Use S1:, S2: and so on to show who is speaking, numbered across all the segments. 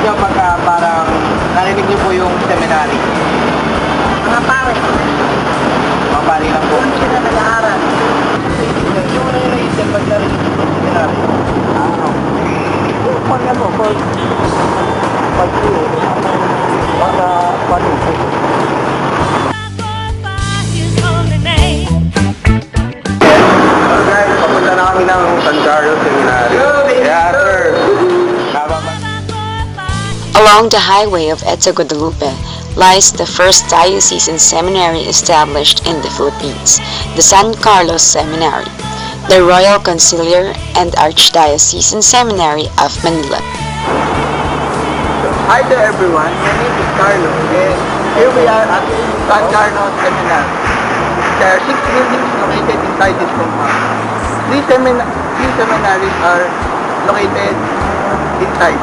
S1: nyo pagka parang narinig nyo po yung seminary?
S2: Mga pare.
S1: Mga pari lang po.
S2: Doon sila nag-aaral.
S1: Yung ano yung naisip pag narinig nyo po yung seminary?
S2: Pag ano, pag para panupo.
S1: Alright, papunta na kami ng San Carlos Seminary. Yeah, sir.
S3: Along the highway of EDSA Guadalupe lies the first diocesan seminary established in the Philippines, the San Carlos Seminary, the Royal Conciliar and Archdiocesan Seminary of Manila.
S1: Hi there everyone, my name is Carlos and here we are at San Carlos Seminary. There are 6 buildings located inside this compound. Three seminaries are located inside.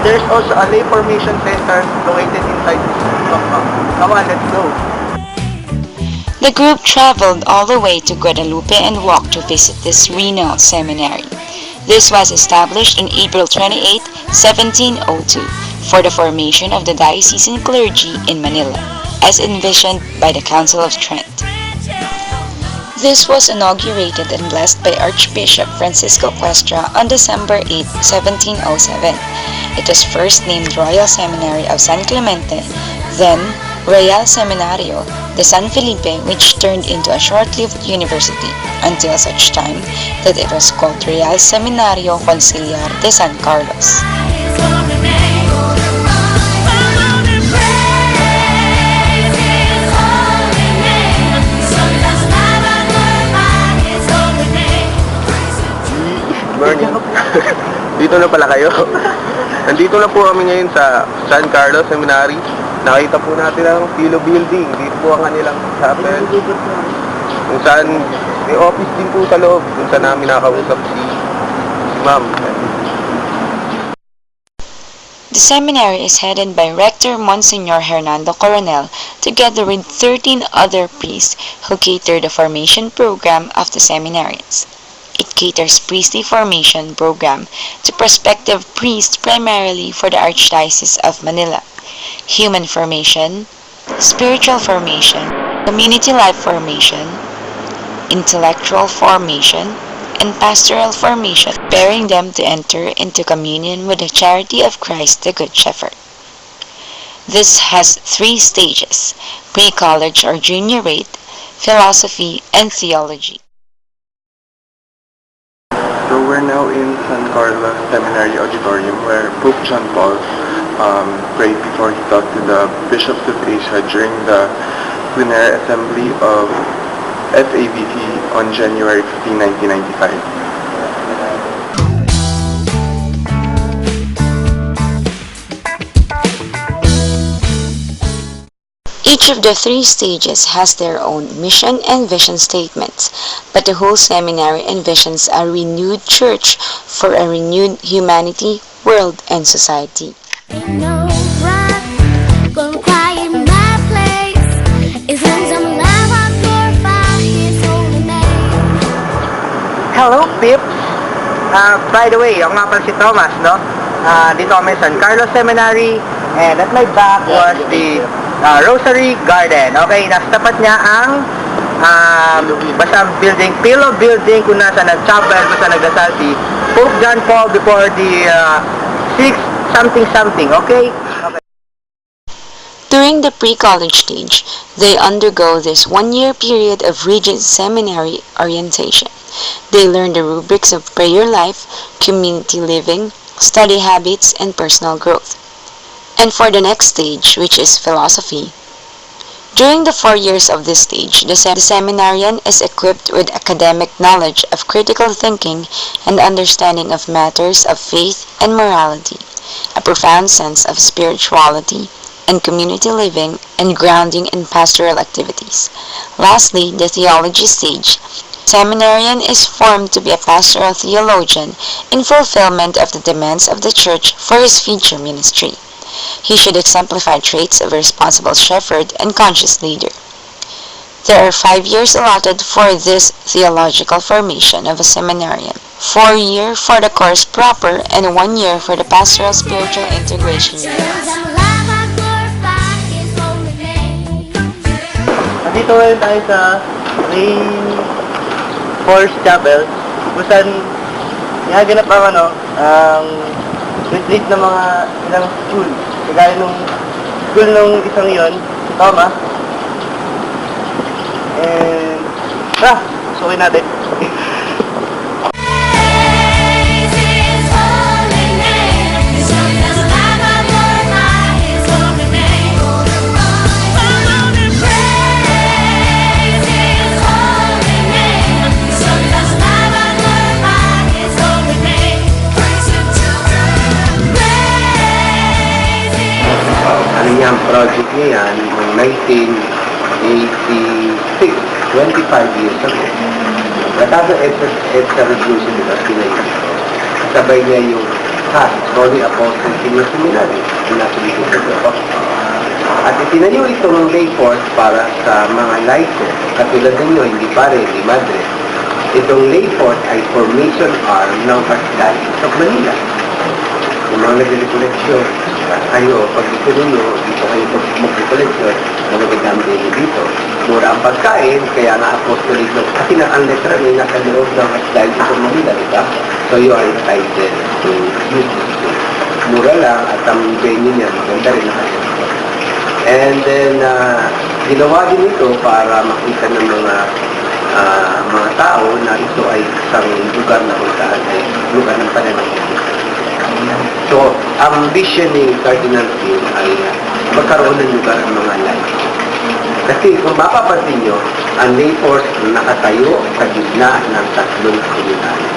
S1: There's also a lay formation center located inside this compound. Come on, let's go.
S3: The group traveled all the way to Guadalupe and walked to visit this renowned seminary. This was established on April 28, 1702 for the formation of the diocesan clergy in Manila, as envisioned by the Council of Trent. This was inaugurated and blessed by Archbishop Francisco Cuestra on December 8, 1707. It was first named Royal Seminary of San Clemente, then Real Seminario de San Felipe, which turned into a short-lived university until such time that it was called Real Seminario Conciliar de San Carlos.
S1: Morning. Dito na pala kayo. Nandito na po kami ngayon sa San Carlos Seminary. Nakita po natin ang Philo Building. Dito po ang kanilang chapel. Kung saan may office din po sa loob. Kung saan namin nakausap si Ma'am.
S3: The seminary is headed by Rector Monsignor Hernando Coronel together with 13 other priests who cater the formation program of the seminarians. It caters priestly formation program to prospective priests primarily for the Archdiocese of Manila, human formation, spiritual formation, community life formation, intellectual formation, and pastoral formation, preparing them to enter into communion with the charity of Christ the Good Shepherd. This has 3 stages: pre-college or junior rate, philosophy, and theology.
S4: So we're now in San Carlos Seminary Auditorium where Pope John Paul prayed before he talked to the bishops of Asia during the plenary assembly of FABT on January 15, 1995.
S3: Each of the 3 stages has their own mission and vision statements, but the whole seminary envisions a renewed church for a renewed humanity, world, and society.
S1: Hello, Pips! By the way, ako nga pala si Thomas, no? Dito kami sa San Carlos Seminary, and at my back was the Rosary Garden. Okay, nasa tapat niya ang basta building, Philo Building, kung nasa nag-chapel, kung nasa nagdasal si Pope John Paul before the 6 something, okay?
S3: During the pre-college stage, they undergo this 1-year period of rigid seminary orientation. They learn the rubrics of prayer life, community living, study habits, and personal growth. And for the next stage, which is philosophy, during the 4 years of this stage, the seminarian is equipped with academic knowledge of critical thinking and understanding of matters of faith and morality, a profound sense of spirituality and community living, and grounding in pastoral activities. Lastly, the theology stage. Seminarian is formed to be a pastoral theologian in fulfillment of the demands of the Church for his future ministry. He should exemplify traits of a responsible shepherd and conscious leader. There are 5 years allotted for this theological formation of a seminarian. 4 year for the course proper, and 1 year for the pastoral spiritual integration year.
S1: Nandito ngayon tayo sa Rain Forest Chapel, kung saan nagaganap ang retreat ng mga ilang school. Kagaya nung school nung isang yon, si Thomas. And, sukin natin.
S5: Ang project niya yan noong 1986, 25 years ago. Natapos EDSA Revolution nila, pinayin. Sabay niya yung Holy Apostles Senior Seminary, yung nasa Dito. At itinayo itong lay force para sa mga laiko. Katulad ninyo, hindi pare, hindi madre. Itong lay force ay formation arm ng Archdiocese of Manila. Yung mga nag-recoleksyon, kayo, pag gusto ninyo, dito kayo mag-recoleksyon, na magandang din dito. Mura ang pagkain, kaya nga apostolic ng, kasi na ang letra niya nasa loob ng Archdiocese of Manila, diba? So you are entitled to use this place. Mura lang, at ang venue niya, maganda rin na kayo. And then, ginawa din ito para makita ng mga tao na ito ay isang lugar na kung saan ay lugar ng pananamit. So, ang vision ni Cardinal Pio ay magkaroon ng lugar ang mga life. Kasi kung mapapansin nyo, ang lay force nakatayo sa gitna ng tatlong seminaryo.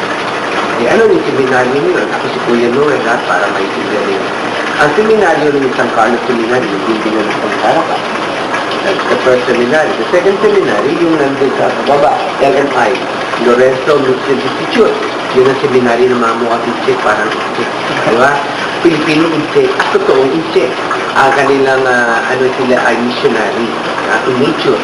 S5: Ano yung seminaryo nyo? Ako si Kuya Noel, para may seminaryo. Ang seminaryo ng San Carlos Seminary, yung hindi nga ng Pagkarapan. That's the first seminary. The second seminary, yung nandun sa baba, LMI, Lorenzo Muslim Institute. Yun ang seminary ng mga mukhang Inche, parang Inche. Diba? Pilipino Inche, totoong Inche. Ang kanilang, sila ay missionary, in nature.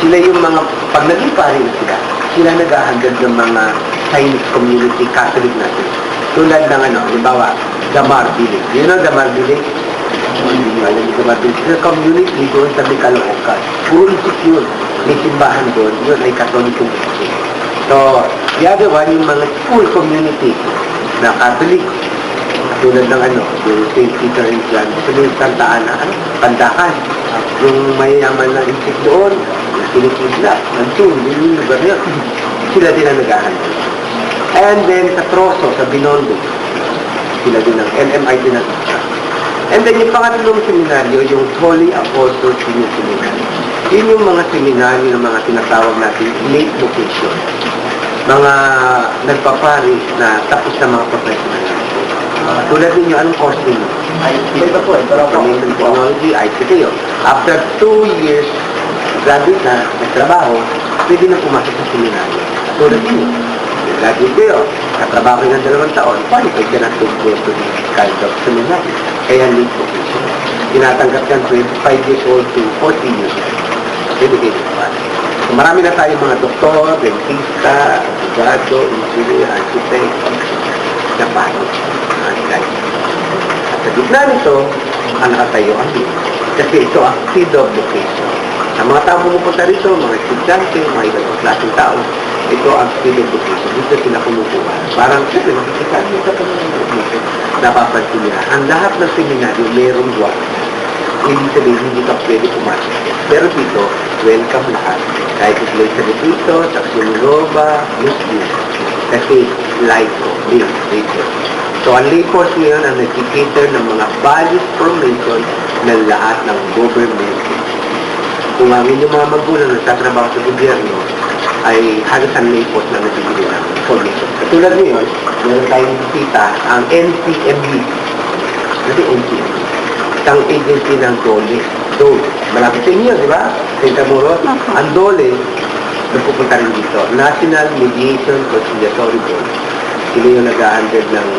S5: Sila yung mga, pag naging pare na sila nag-ahandad ng mga Chinese community, Catholic natin. Tulad ng halimbawa, Damar Village. You know Damar Village? Hindi alam yung Damar Village. Yung community doon sa Caloocan. Puro secure. May simbahan doon. Yun ay Katolikong Inche. So, the other one, yung mga school community na Catholic, tulad ng yung St. Peter and John, yung Santa Ana, Pandakan, yung mayayaman na insik doon, yung Pinikidla, Mansun, yung lugar niya, sila din ang nag-ahandle. And then sa Troso, sa Binondo, sila din ang LMI din ang and then yung pangatlong seminaryo, yung Holy Apostles Senior Seminary. Yun yung mga seminaryo ng mga tinatawag natin late vocation. Mga nagpapari na tapos na mga professional. Tulad ninyo, anong course ninyo?
S1: Ito po,
S5: Information Technology, ICT yun. After 2 years, graduate na, nagtrabaho, pwede na pumasok sa seminaryo. Tulad ninyo, graduate kayo, katrabaho kayo ng 2 taon, qualified ka na to go to this kind of seminary. Kaya late vocation. Tinatanggap yan 25 years old to 40 years old. Pwede kayo pa. So, marami na tayo mga doktor, dentista, abogado, engineer, architect, na paano. At sa gitna nito, ang nakatayo ang dito. Kasi ito ang seed of vocation. Ang mga tao pumupunta rito, mga estudyante, mga ibang klaseng tao, ito ang seed of vocation. Dito sila kumukuha. Parang siyempre, makikita nyo sa pag-vocation. Napapansin nila. Ang lahat ng seminaryo, mayroong duwan. Hindi sabihin, hindi ka pwede pumasok. Pero dito, welcome lahat. Kahit islay sa dito, Taxonoloba, Muslim. Kasi laiko, dito. So, ang lay force ngayon ang nag-cater ng mga values formation ng lahat ng government. Kung ang inyong mga magulang na nagtatrabaho sa gobyerno, ay halos ang lay force na nagbibigay ng formation. Katulad ngayon, meron tayong bisita ang NCMB. Kasi NCMB. Isang agency ng DOLE. Malapit sa inyo, di ba? Sa Intramuros. Ang DOLE, nagpupunta rin dito. National Mediation Conciliatory Board. Sila yung nag-a-handle ng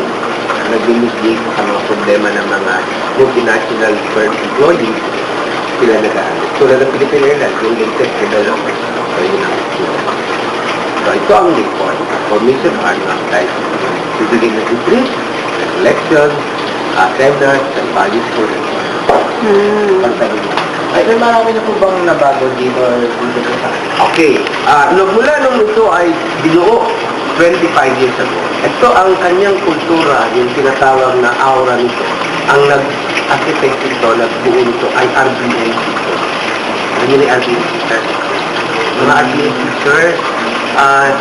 S5: nag-mediate sa mga problema ng mga multinational firm employees. Sila nag-a-handle. Tulad ng Philippine Airlines, yung latest development. So, yun ang So ito ang report. Commission Arnold guys. Bibigyan ng brief, election, seminars, and values for the
S2: Ay, may marami na po bang nabago dito dito sa
S5: Okay. Mula nung ito ay binuo 25 years ago. Ito ang kanyang kultura, yung tinatawag na aura nito. Ang nag-architect ito, nagbuo nito ay RBN teachers. Ano yung RBN teachers? Mga RBN teachers,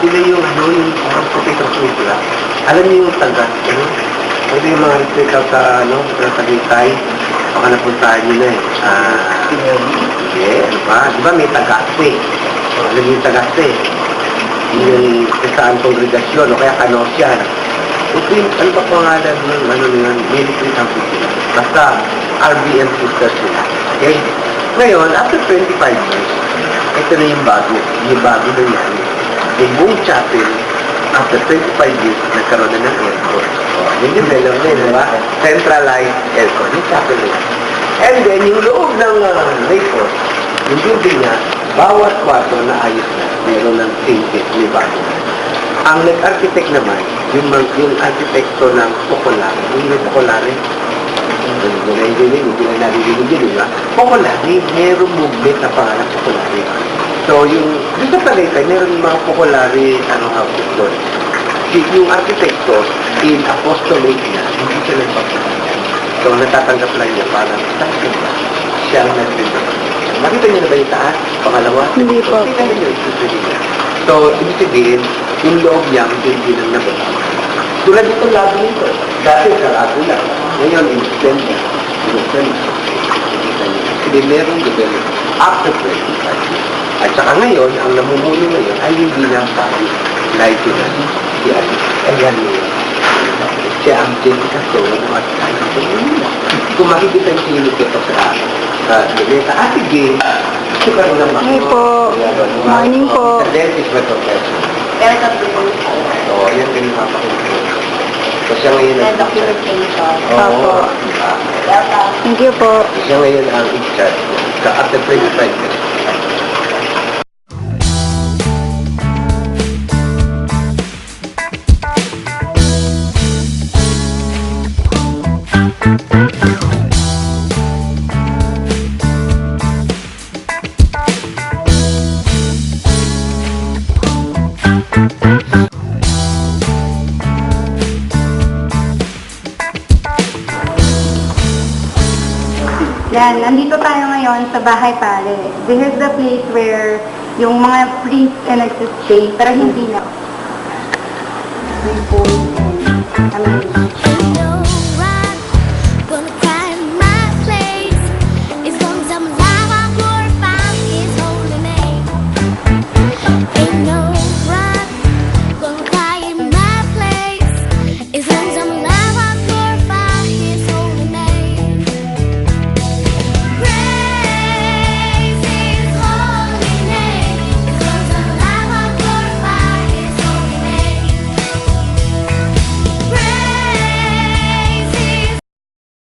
S5: sila yung professor sila. Alam niyo yung tagat, ano yung mga recruiter sa Tagaytay? Baka napuntahan nyo na ano pa? Di ba may tagaste? Alam niyo yung tagaste? Yung saan kongregasyon o kaya kanosyan. Ito yung, ano ba pangalan ng military campus sila? Basta RBM sisters sila. Okay? Ngayon, after 25 years, ito na yung bago. Yung bago na yan. Yung buong chapel, after 25 years, nagkaroon na ng airport. Yung develop na yun, di ba? Centralized airport. Yung chapel na yun. And then, yung loob ng airport, yung building niya, bawat kwarto na ayos na. Meron ng tinted, may bago. Ang nag-architect naman, yung arkitekto ng Pocolari, yung Pocolari, hindi na narinig yun, di ba? Pocolari, merong movement na pangalan Pocolari. So, yung sa Tagaytay, meron yung mga Pocolari, houses doon. Yung arkitekto, in apostolate niya, hindi siya nagpapagpapalit. So, natatanggap lang niya parang siya ang nagpapagpapalit. Makita niyo na ba yung taas? Pangalawa?
S3: Hindi po.
S5: Tingnan niyo yung susunod niya. So, ibig sabihin, yung loob niya, hindi lang nabot. Tulad nito labo nito. Dati sarado lang. Ngayon, in-extend niya. In-extend niya. Kasi merong develop after 25 years. At saka ngayon, ang namumuno ngayon ay hindi lang tayo like yun na si Ali. Ayan niya. Siya ang Jessica Soho at tayo sa Manila. Kung makikita yung kinig ito sa Leleta, sige, ito ka rin naman.
S3: Hi po. Morning po.
S5: Sa dentist ba ito?
S2: Pero sabi ko,
S5: So, yan din yung mapakulit. So, siya ngayon ang
S2: documentation.
S3: Opo. Thank you po.
S5: Siya ngayon ang in-charge sa after 25 years.
S6: Yan, nandito tayo ngayon sa Bahay Pare. This is the place where yung mga priests na nagsistay, pero hindi na. May food and amazing.